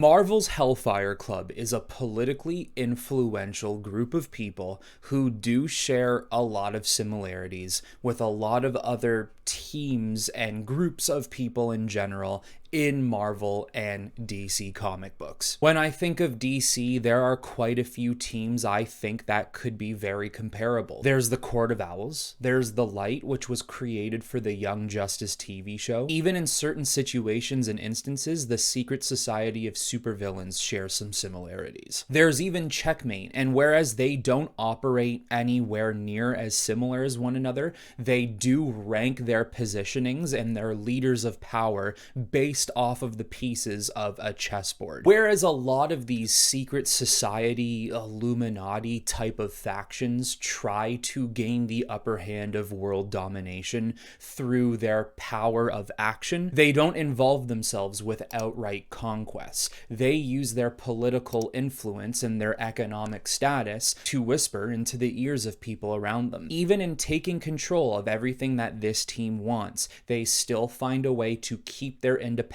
Marvel's Hellfire Club is a politically influential group of people who do share a lot of similarities with a lot of other teams and groups of people in general in Marvel and DC comic books. When I think of DC, there are quite a few teams I think that could be very comparable. There's the Court of Owls, there's the Light, which was created for the Young Justice TV show. Even in certain situations and instances, the Secret Society of Supervillains share some similarities. There's even Checkmate, and whereas they don't operate anywhere near as similar as one another, they do rank their positionings and their leaders of power based off of the pieces of a chessboard. Whereas a lot of these secret society, Illuminati type of factions try to gain the upper hand of world domination through their power of action, they don't involve themselves with outright conquests. They use their political influence and their economic status to whisper into the ears of people around them. Even in taking control of everything that this team wants, they still find a way to keep their independence,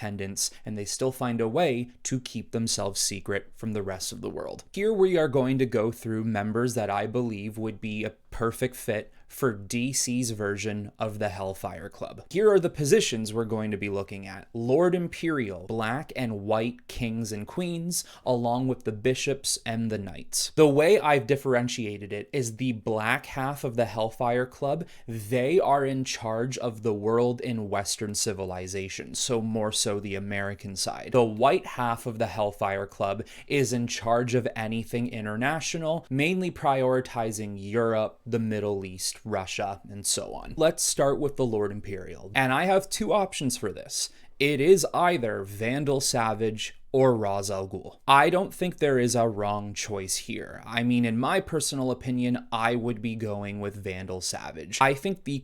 and they still find a way to keep themselves secret from the rest of the world. Here we are going to go through members that I believe would be a perfect fit for DC's version of the Hellfire Club. Here are the positions we're going to be looking at. Lord Imperial, black and white kings and queens, along with the bishops and the knights. The way I've differentiated it is the black half of the Hellfire Club, they are in charge of the world in Western civilization, so more so the American side. The white half of the Hellfire Club is in charge of anything international, mainly prioritizing Europe, the Middle East, Russia, and so on. Let's start with the Lord Imperial. And I have two options for this. It is either Vandal Savage or Ra's al Ghul. I don't think there is a wrong choice here. I mean, in my personal opinion, I would be going with Vandal Savage. I think the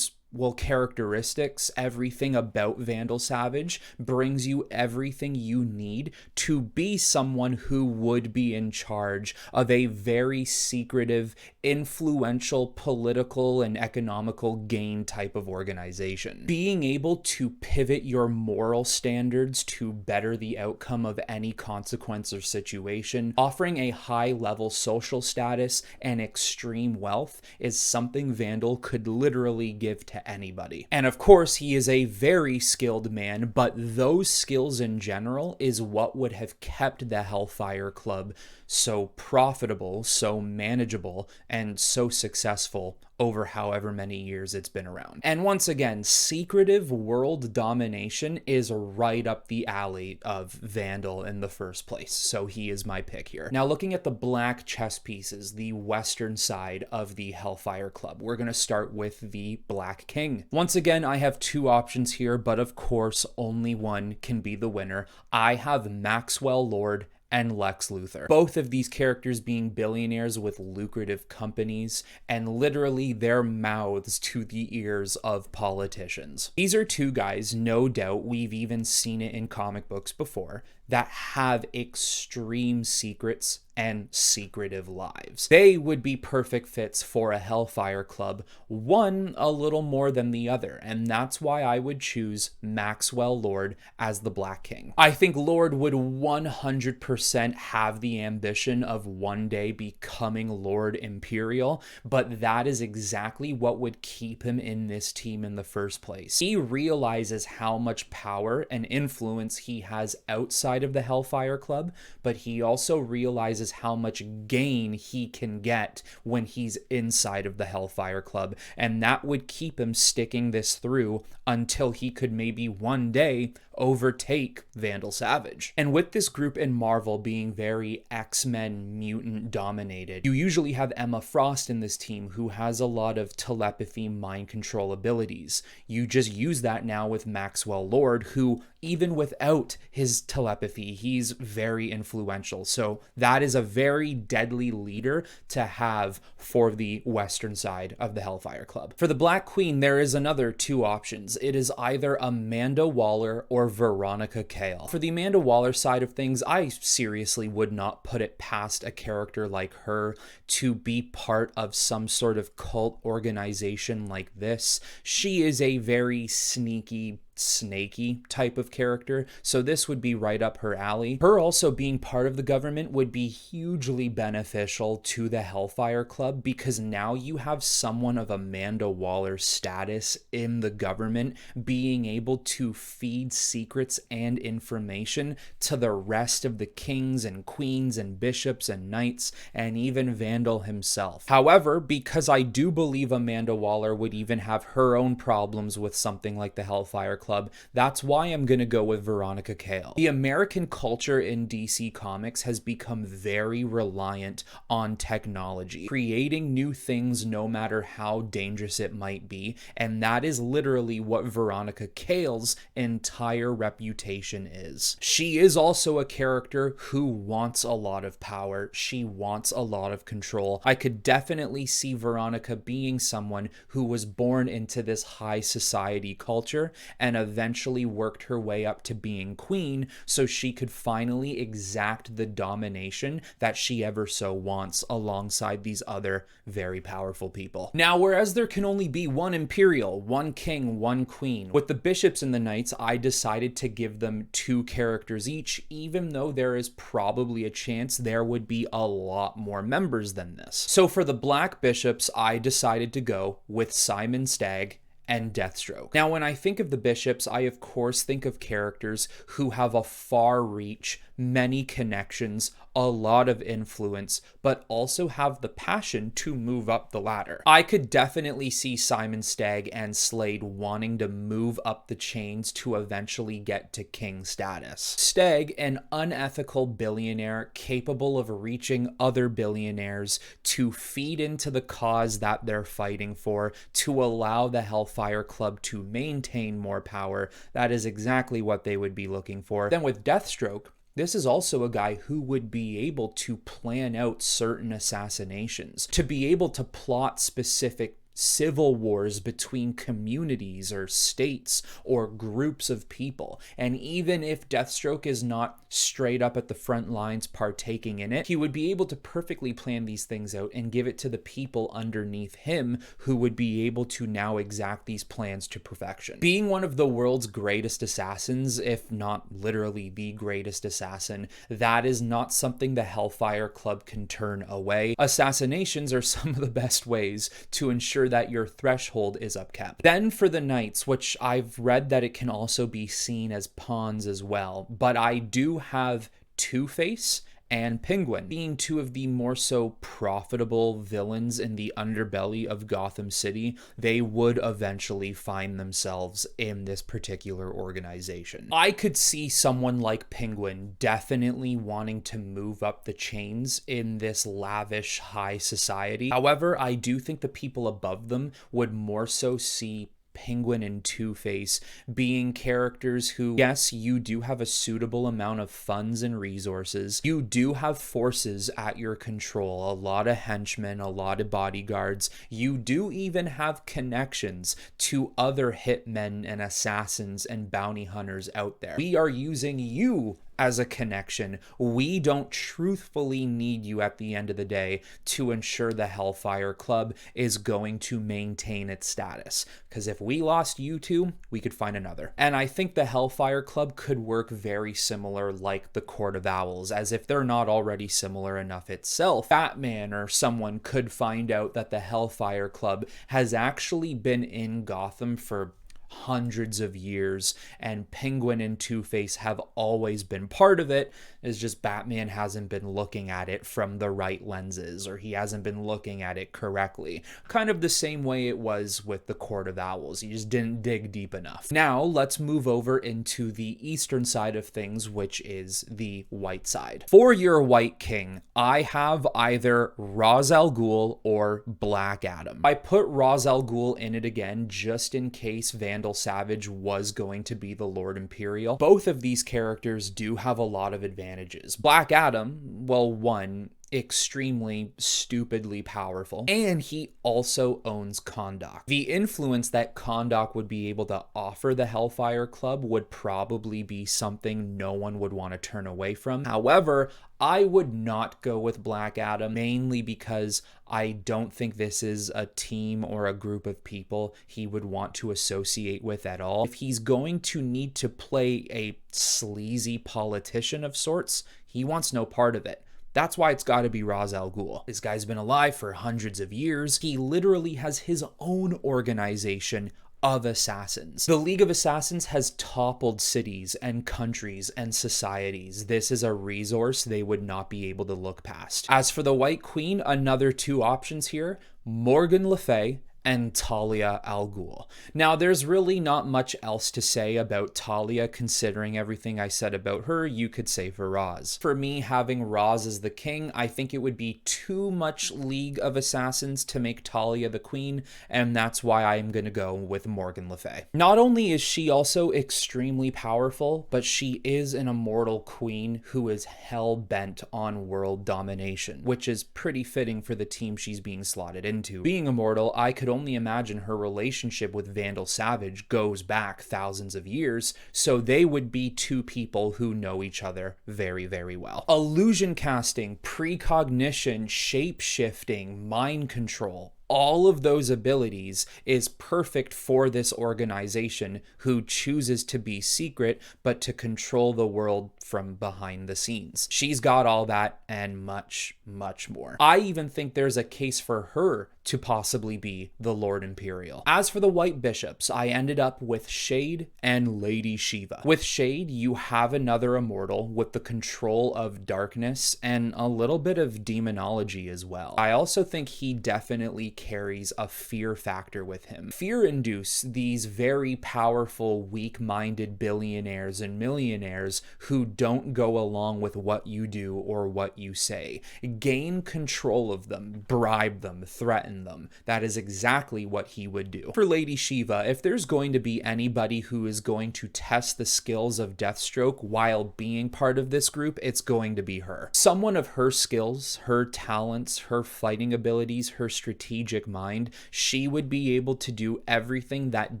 characteristics, everything about Vandal Savage brings you everything you need to be someone who would be in charge of a very secretive, influential, political and economical gain type of organization. Being able to pivot your moral standards to better the outcome of any consequence or situation, offering a high-level social status and extreme wealth is something Vandal could literally give to anybody. And of course, he is a very skilled man, but those skills in general is what would have kept the Hellfire Club so profitable, so manageable, and so successful over however many years it's been around. And once again, secretive world domination is right up the alley of Vandal in the first place, so he is my pick here. Now, looking at the black chess pieces, the western side of the Hellfire Club, we're going to start with the Black King. Once again, I have two options here, but of course, only one can be the winner. I have Maxwell Lord and Lex Luthor. Both of these characters being billionaires with lucrative companies and literally their mouths to the ears of politicians. These are two guys, no doubt, we've even seen it in comic books before, that have extreme secrets and secretive lives. They would be perfect fits for a Hellfire Club, one a little more than the other, and that's why I would choose Maxwell Lord as the Black King. I think Lord would 100% have the ambition of one day becoming Lord Imperial, but that is exactly what would keep him in this team in the first place. He realizes how much power and influence he has outside of the Hellfire Club, but he also realizes how much gain he can get when he's inside of the Hellfire Club, and that would keep him sticking this through until he could maybe one day overtake Vandal Savage. And with this group in Marvel being very X-Men mutant dominated, you usually have Emma Frost in this team who has a lot of telepathy mind control abilities. You just use that now with Maxwell Lord, who even without his telepathy, he's very influential. So that is a very deadly leader to have for the western side of the Hellfire Club. For the Black Queen, there is another two options. It is either Amanda Waller or Veronica Cale. For the Amanda Waller side of things, I seriously would not put it past a character like her to be part of some sort of cult organization like this. She is a very sneaky, snaky type of character, so this would be right up her alley. Her also being part of the government would be hugely beneficial to the Hellfire Club, because now you have someone of Amanda Waller's status in the government being able to feed secrets and information to the rest of the kings and queens and bishops and knights and even Vandal himself. However, because I do believe Amanda Waller would even have her own problems with something like the Hellfire Club, that's why I'm gonna go with Veronica Cale. The American culture in DC Comics has become very reliant on technology, creating new things no matter how dangerous it might be, and that is literally what Veronica Cale's entire reputation is. She is also a character who wants a lot of power. She wants a lot of control. I could definitely see Veronica being someone who was born into this high society culture and eventually worked her way up to being queen so she could finally exact the domination that she ever so wants alongside these other very powerful people. Now, whereas there can only be one Imperial, one king, one queen, with the bishops and the knights, I decided to give them 2 characters each, even though there is probably a chance there would be a lot more members than this. So for the Black Bishops, I decided to go with Simon Stagg and Deathstroke. Now, when I think of the bishops, I of course think of characters who have a far reach, many connections, a lot of influence, but also have the passion to move up the ladder. I could definitely see Simon Stagg and Slade wanting to move up the chains to eventually get to king status. Stagg, an unethical billionaire capable of reaching other billionaires to feed into the cause that they're fighting for, to allow the Hellfire Club to maintain more power. That is exactly what they would be looking for. Then with Deathstroke, this is also a guy who would be able to plan out certain assassinations, to be able to plot specific civil wars between communities or states or groups of people. And even if Deathstroke is not straight up at the front lines partaking in it, he would be able to perfectly plan these things out and give it to the people underneath him who would be able to now exact these plans to perfection. Being one of the world's greatest assassins, if not literally the greatest assassin, that is not something the Hellfire Club can turn away. Assassinations are some of the best ways to ensure that your threshold is upkept. Then for the knights, which I've read that it can also be seen as pawns as well, but I do have Two-Face and Penguin being 2 of the more so profitable villains in the underbelly of Gotham City. They would eventually find themselves in this particular organization. I could see someone like Penguin definitely wanting to move up the chains in this lavish high society. However, I do think the people above them would more so see Penguin and Two-Face being characters who, yes, you do have a suitable amount of funds and resources. You do have forces at your control, a lot of henchmen, a lot of bodyguards. You do even have connections to other hitmen and assassins and bounty hunters out there. We are using you as a connection. We don't truthfully need you at the end of the day to ensure the Hellfire Club is going to maintain its status. Because if we lost you 2, we could find another. And I think the Hellfire Club could work very similar like the Court of Owls, as if they're not already similar enough itself. Batman or someone could find out that the Hellfire Club has actually been in Gotham for hundreds of years, and Penguin and Two-Face have always been part of it. It's just Batman hasn't been looking at it from the right lenses, or he hasn't been looking at it correctly. Kind of the same way it was with the Court of Owls. He just didn't dig deep enough. Now, let's move over into the eastern side of things, which is the white side. For your White King, I have either Ra's al Ghul or Black Adam. I put Ra's al Ghul in it again just in case Vandal Savage was going to be the Lord Imperial. Both of these characters do have a lot of advantages. Black Adam, well, one, extremely stupidly powerful. And he also owns Kahndaq. The influence that Kahndaq would be able to offer the Hellfire Club would probably be something no one would want to turn away from. However, I would not go with Black Adam, mainly because I don't think this is a team or a group of people he would want to associate with at all. If he's going to need to play a sleazy politician of sorts, he wants no part of it. That's why it's got to be Ra's al Ghul. This guy's been alive for hundreds of years. He literally has his own organization of assassins. The League of Assassins has toppled cities and countries and societies. This is a resource they would not be able to look past. As for the White Queen, another two options here: Morgan Le Fay and Talia al Ghul. Now, there's really not much else to say about Talia, considering everything I said about her. You could say for Ra's. For me, having Ra's as the king, I think it would be too much League of Assassins to make Talia the queen, and that's why I'm gonna go with Morgan Le Fay. Not only is she also extremely powerful, but she is an immortal queen who is hell-bent on world domination, which is pretty fitting for the team she's being slotted into. Being immortal, I could only imagine her relationship with Vandal Savage goes back thousands of years, so they would be two people who know each other very, very well. Illusion casting, precognition, shape-shifting, mind control, all of those abilities is perfect for this organization who chooses to be secret but to control the world from behind the scenes. She's got all that and much, much more. I even think there's a case for her to possibly be the Lord Imperial. As for the White Bishops, I ended up with Shade and Lady Shiva. With Shade, you have another immortal with the control of darkness and a little bit of demonology as well. I also think he definitely carries a fear factor with him. Fear induce these very powerful, weak-minded billionaires and millionaires who don't go along with what you do or what you say. Gain control of them, bribe them, threaten them. That is exactly what he would do. For Lady Shiva, if there's going to be anybody who is going to test the skills of Deathstroke while being part of this group, it's going to be her. Someone of her skills, her talents, her fighting abilities, her strategic mind, she would be able to do everything that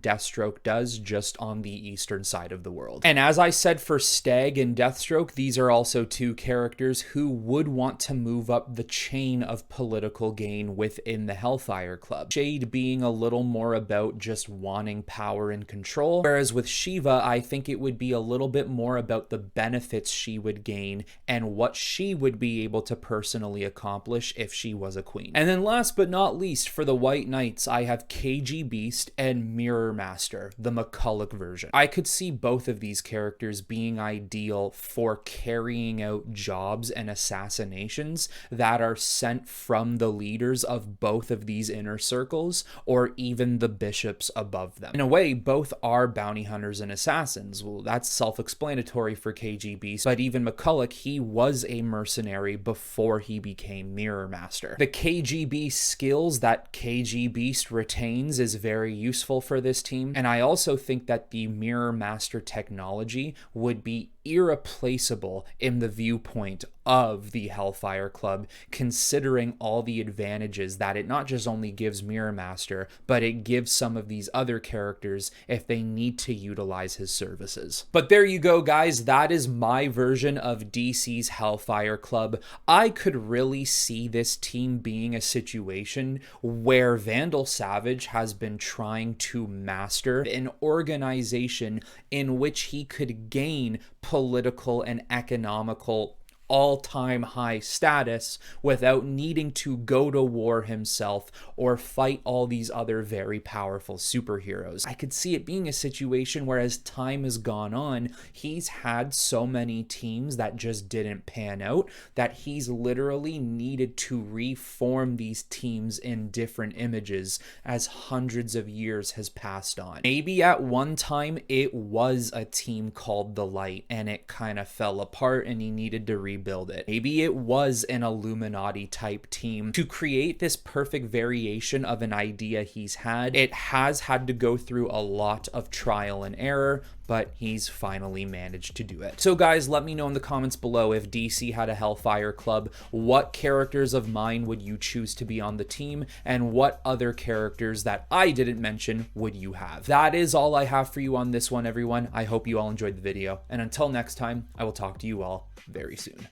Deathstroke does just on the eastern side of the world. And as I said for Stag and Deathstroke, these are also two characters who would want to move up the chain of political gain within the Hellfire Club. Shade being a little more about just wanting power and control, whereas with Shiva, I think it would be a little bit more about the benefits she would gain and what she would be able to personally accomplish if she was a queen. And then last but not least, for the White Knights, I have KG Beast and Mirror Master, the McCulloch version. I could see both of these characters being ideal for carrying out jobs and assassinations that are sent from the leaders of both of these inner circles, or even the bishops above them. In a way, both are bounty hunters and assassins. Well, that's self-explanatory for KG Beast, but even McCulloch, he was a mercenary before he became Mirror Master. The KG Beast skills that KG Beast retains is very useful for this team, and I also think that the Mirror Master technology would be irreplaceable in the viewpoint of the Hellfire Club, considering all the advantages that it not just only gives Mirror Master, but it gives some of these other characters if they need to utilize his services. But there you go, guys. That is my version of DC's Hellfire Club. I could really see this team being a situation where Vandal Savage has been trying to master an organization in which he could gain political and economical all-time high status without needing to go to war himself or fight all these other very powerful superheroes. I could see it being a situation where, as time has gone on, he's had so many teams that just didn't pan out that he's literally needed to reform these teams in different images as hundreds of years has passed on. Maybe at one time it was a team called the Light and it kind of fell apart and he needed to rebuild it. Maybe it was an Illuminati type team. To create this perfect variation of an idea he's had, it has had to go through a lot of trial and error, but he's finally managed to do it. So guys, let me know in the comments below, if DC had a Hellfire Club, what characters of mine would you choose to be on the team, and what other characters that I didn't mention would you have? That is all I have for you on this one, everyone. I hope you all enjoyed the video, and until next time, I will talk to you all very soon.